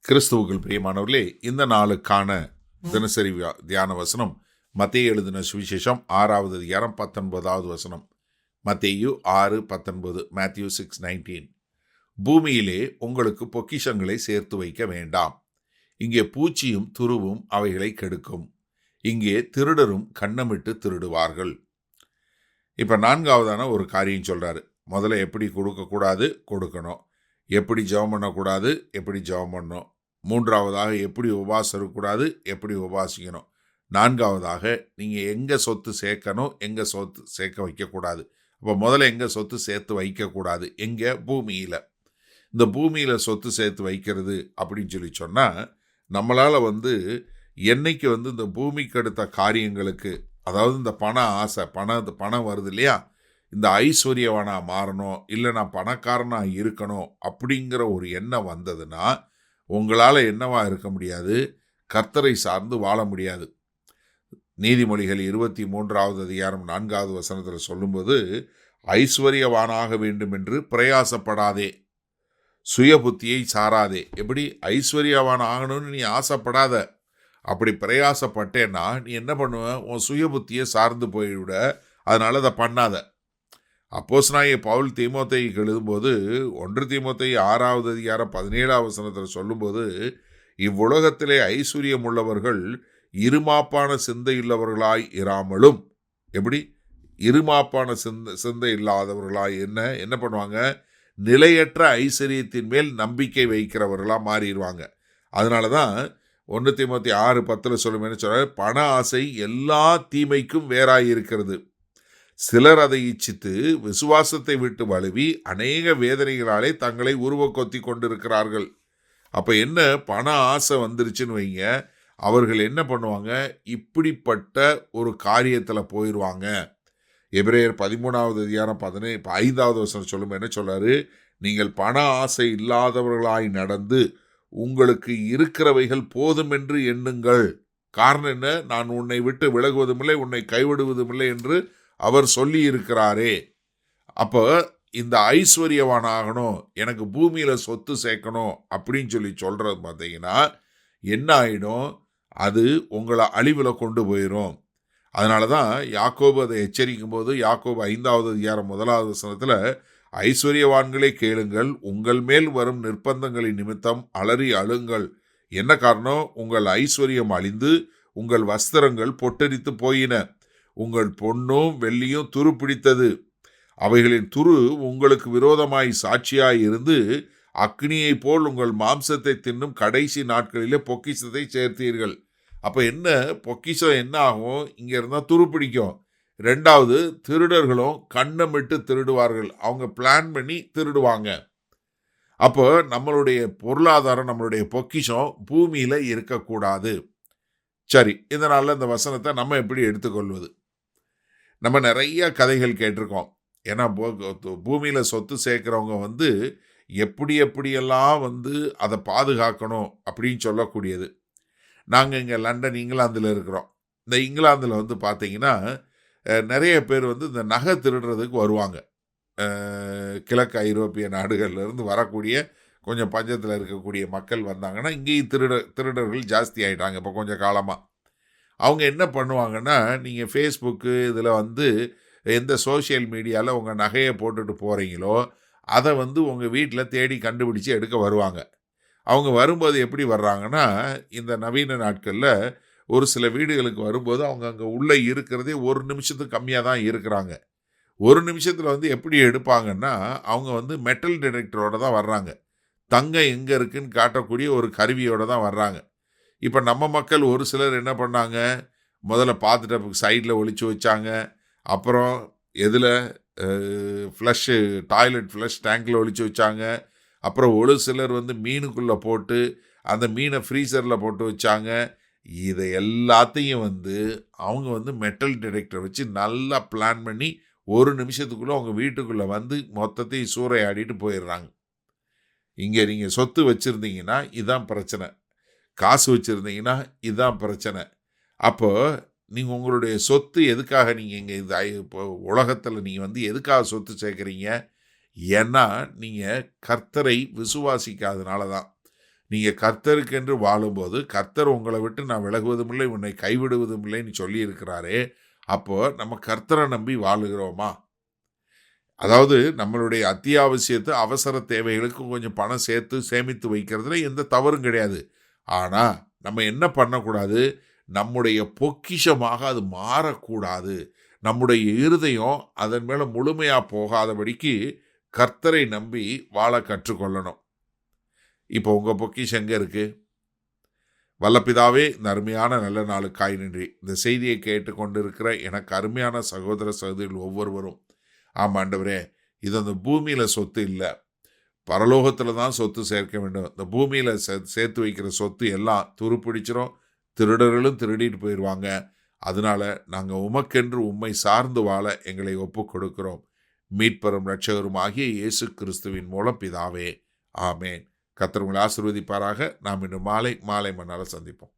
கிறிஸ்துவுக்குள் பிரியமானவர்களே, இந்த நாளுக்கான தினசரி தியான வசனம் மத்தேயு எழுதின சுவிசேஷம் 6வது அதிகாரம் 19வது வசனம். மத்தேயு 6:19. Matthew 6:19. பூமியிலே உங்களுக்கு பொக்கிஷங்களை சேர்த்து வைக்க வேண்டாம். இங்கே பூச்சியும் துருவும் அவைகளை கெடுக்கும். இங்கே திருடரும் கன்னமிட்டு திருடுவார்கள். இப்ப 4வதான ஒரு காரியம் சொல்றாரு. முதல்ல எப்படி கொடுக்கக்கூடாது, கொடுக்கணும். எப்படி ஜெபம் பண்ணக்கூடாது, எப்படி ஜெபம் பண்ணணும். 3வதாக எப்படி உபவாசம் இருக்கக்கூடாது, எப்படி உபவாசிக்கணும். 4வதாக நீங்கள் எங்கே சொத்து சேர்க்கணும், எங்கே சொத்து சேர்க்க வைக்கக்கூடாது. அப்போ முதல்ல எங்கே சொத்து சேர்த்து வைக்கக்கூடாது, எங்கே? பூமியில். இந்த பூமியில் சொத்து சேர்த்து வைக்கிறது அப்படின்னு சொல்லி சொன்னால், நம்மளால் என்னைக்கு இந்த பூமிக்கு அடுத்த காரியங்களுக்கு, அதாவது இந்த பண ஆசை, பணம் வருது இல்லையா, இந்த ஐஸ்வர்யவானாக மாறணும், இல்லை நான் பணக்காரனாக இருக்கணும் அப்படிங்கிற ஒரு எண்ணம் வந்ததுன்னா உங்களால் என்னவா இருக்க முடியாது? கர்த்தரை சார்ந்து வாழ முடியாது. நீதிமொழிகள் 23வது அதிகாரம் 4வது வசனத்தில் சொல்லும்போது, ஐஸ்வர்யவானாக வேண்டும் என்று பிரயாசப்படாதே, சுய புத்தியை சாராதே. எப்படி? ஐஸ்வர்யவான் ஆகணும்னு நீ ஆசைப்படாத. அப்படி பிரயாசப்பட்டேன்னா நீ என்ன பண்ணுவ? உன் சுய புத்தியை சார்ந்து போய்விட. அதனால அதை பண்ணாத. அப்போஸ்தலனாகிய பவுல் தீமோத்தேயுக்கு எழுதும்போது 1 தீமோத்தேயு 6வது அதிகாரம் 17வது வசனத்தில் சொல்லும்போது, இவ்வுலகத்திலே ஐஸ்வர்யம் உள்ளவர்கள் இருமாப்பான சிந்தையுள்ளவர்களாய் இராமலும். எப்படி? இருமாப்பான சிந்தை இல்லாதவர்களாய் என்ன பண்ணுவாங்க? நிலையற்ற ஐஸ்வர்யத்தின் மேல் நம்பிக்கை வைக்கிறவர்களாக மாறிடுவாங்க. அதனால தான் 1 தீமோத்தேயு 6:10 சொல்லும் என்ன சொல்ற? பண ஆசை எல்லா தீமைக்கும் வேறாயிருக்கிறது. சிலர் அதை இச்சித்து விசுவாசத்தை விட்டு வழுவி அநேக வேதனைகளாலே தங்களை உருவக்கொத்தி கொண்டிருக்கிறார்கள். அப்போ என்ன? பண ஆசை வந்துருச்சுன்னு வைங்க, அவர்கள் என்ன பண்ணுவாங்க? இப்படிப்பட்ட ஒரு காரியத்தில் போயிடுவாங்க. எபிரேயர் 13வது அதிகாரம் 5வது வசனம் சொல்லும் என்ன சொல்றாரு? நீங்கள் பண ஆசை இல்லாதவர்களாய் நடந்து உங்களுக்கு இருக்கிறவைகள் போதும் என்று எண்ணுங்கள். காரணம் என்ன? நான் உன்னை விட்டு விலகுவதுமில்லை, உன்னை கைவிடுவதுமில்லை என்று அவர் சொல்லி இருக்கிறாரே. அப்போ இந்த ஐஸ்வர்யவான் ஆகணும், எனக்கு பூமியில் சொத்து சேர்க்கணும் அப்படின்னு சொல்லி சொல்கிறது பார்த்தீங்கன்னா என்ன ஆகிடும்? அது உங்களை அழிவில் கொண்டு போயிடும். அதனால தான் யாக்கோபு அதை எச்சரிக்கும் போது, யாக்கோபு 5வது அதிகாரம் 1வது வசனத்தில், ஐஸ்வர்யவான்களே கேளுங்கள், உங்கள் மேல் வரும் நிர்பந்தங்களின் நிமித்தம் அலறி அழுங்கள். என்ன காரணம்? உங்கள் ஐஸ்வர்யம் அழிந்து உங்கள் வஸ்திரங்கள் பொட்டரித்து போயின. உங்கள் பொன்னும் வெள்ளியும் துரு பிடித்தது. அவைகளின் துரு உங்களுக்கு விரோதமாய் சாட்சியாய் இருந்து அக்னியை போல் உங்கள் மாம்சத்தை தின்னும் கடைசி நாட்களிலே பொக்கிஷத்தை சேர்த்தீர்கள். அப்போ என்ன? பொக்கிஷம் என்ன ஆகும்? இங்கே இருந்தால் துரு பிடிக்கும். 2வது, திருடர்களும் கன்னமிட்டு திருடுவார்கள். அவங்க பிளான் பண்ணி திருடுவாங்க. அப்போ நம்மளுடைய பொருளாதாரம், நம்மளுடைய பொக்கிஷம் பூமியில் இருக்கக்கூடாது. சரி, இதனால் இந்த வசனத்தை நம்ம எப்படி எடுத்துக்கொள்வது? நம்ம நிறைய கதைகள் கேட்டிருக்கோம். ஏன்னா பூமியில் சொத்து சேர்க்குறவங்க எப்படியெல்லாம் அதை பாதுகாக்கணும் அப்படின்னு சொல்லக்கூடியது. நாங்கள் இங்கே லண்டன், இங்கிலாந்தில் இருக்கிறோம். இந்த இங்கிலாந்தில் பார்த்தீங்கன்னா நிறைய பேர் இந்த நகை திருடுறதுக்கு வருவாங்க. கிழக்கு ஐரோப்பிய நாடுகள்லேருந்து வரக்கூடிய கொஞ்சம் பஞ்சத்தில் இருக்கக்கூடிய மக்கள் வந்தாங்கன்னா இங்கேயும் திருடர்கள் ஜாஸ்தி ஆகிட்டாங்க இப்போ கொஞ்சம் காலமாக. அவங்க என்ன பண்ணுவாங்கன்னா, நீங்கள் ஃபேஸ்புக்கு இதில் எந்த சோஷியல் மீடியாவில் உங்கள் நகையை போட்டுட்டு போகிறீங்களோ அதை உங்கள் வீட்டில் தேடி கண்டுபிடிச்சி எடுக்க வருவாங்க. அவங்க வரும்போது எப்படி வர்றாங்கன்னா, இந்த நவீன நாட்களில் ஒரு சில வீடுகளுக்கு வரும்போது அவங்க அங்கே உள்ளே இருக்கிறதே 1 நிமிஷத்துக்கு கம்மியாக தான் இருக்கிறாங்க. 1 நிமிஷத்தில் எப்படி எடுப்பாங்கன்னா, அவங்க மெட்டல் டிடெக்டரோடு தான் வர்றாங்க. தங்கம் எங்கே இருக்குன்னு காட்டக்கூடிய ஒரு கருவியோடு தான் வர்றாங்க. இப்போ நம்ம மக்கள் ஒரு சிலர் என்ன பண்ணாங்க? முதல்ல பார்த்துட்டு சைடில் ஒளிச்சு வச்சாங்க. அப்புறம் எதில் டாய்லெட் ஃப்ளஷ் டேங்கில் ஒளிச்சு வச்சாங்க. அப்புறம் ஒரு சிலர் மீனுக்குள்ளே போட்டு அந்த மீனை ஃப்ரீசரில் போட்டு வச்சாங்க. இதை எல்லாத்தையும் அவங்க மெட்டல் டிடெக்டர் வச்சு நல்லா பிளான் பண்ணி 1 நிமிஷத்துக்குள்ளே அவங்க வீட்டுக்குள்ளே மொத்தத்தையும் சூறையாடிட்டு போயிடுறாங்க. இங்கே நீங்கள் சொத்து வச்சுருந்தீங்கன்னா இதுதான் பிரச்சனை, காசு வச்சுருந்தீங்கன்னா இதுதான் பிரச்சனை. அப்போ நீங்கள் உங்களுடைய சொத்து எதுக்காக நீங்கள் இங்கே இப்போ உலகத்தில் நீங்கள் எதுக்காக சொத்து சேர்க்குறீங்க? ஏன்னா நீங்கள் கர்த்தரை விசுவாசிக்காதனால தான். நீங்கள் கர்த்தருக்கென்று வாழும்போது கர்த்தர் உங்களை விட்டு நான் விலகுவதும் இல்லை, உன்னை கைவிடுவதும் இல்லைன்னு சொல்லி இருக்கிறாரே. அப்போ நம்ம கர்த்தரை நம்பி வாழுகிறோமா? அதாவது நம்மளுடைய அத்தியாவசியத்தை, அவசர தேவைகளுக்கு கொஞ்சம் பணம் சேர்த்து சேமித்து வைக்கிறதுல எந்த தவறும் கிடையாது. ஆனால் நம்ம என்ன பண்ணக்கூடாது, நம்முடைய பொக்கிஷமாக அது மாறக்கூடாது. நம்முடைய இருதயம் அதன் மேலே முழுமையாக போகாதபடிக்கு கர்த்தரை நம்பி வாழ கற்றுக்கொள்ளணும். இப்போ உங்கள் பொக்கிஷம் எங்கே இருக்குது? வல்லபிதாவே, இந்த அருமையான நல்ல நாளுக்காய் நன்றி. இந்த செய்தியை கேட்டுக்கொண்டிருக்கிற எனக்கு அருமையான சகோதர சகோதரிகள் ஒவ்வொருவரும், ஆமாண்டவரே, இது அந்த பூமியில் சொத்து இல்லை, பரலோகத்தில் தான் சொத்து சேர்க்க வேண்டும். இந்த பூமியில் சேர்த்து வைக்கிற சொத்து எல்லாம் துருப்பிடிச்சிரும், திருடர்களும் திருடிட்டு போயிடுவாங்க. அதனால நாங்கள் உமக்கென்று உம்மை சார்ந்து வாழ எங்களை ஒப்பு கொடுக்கிறோம். மீட்பரும் இரட்சகரும் ஆகிய இயேசு கிறிஸ்துவின் மூலம் பிதாவே, ஆமேன். கர்த்தர் உங்களை ஆசீர்வதிப்பாராக. நாம் இன்று மாலை மண்ணால் சந்திப்போம்.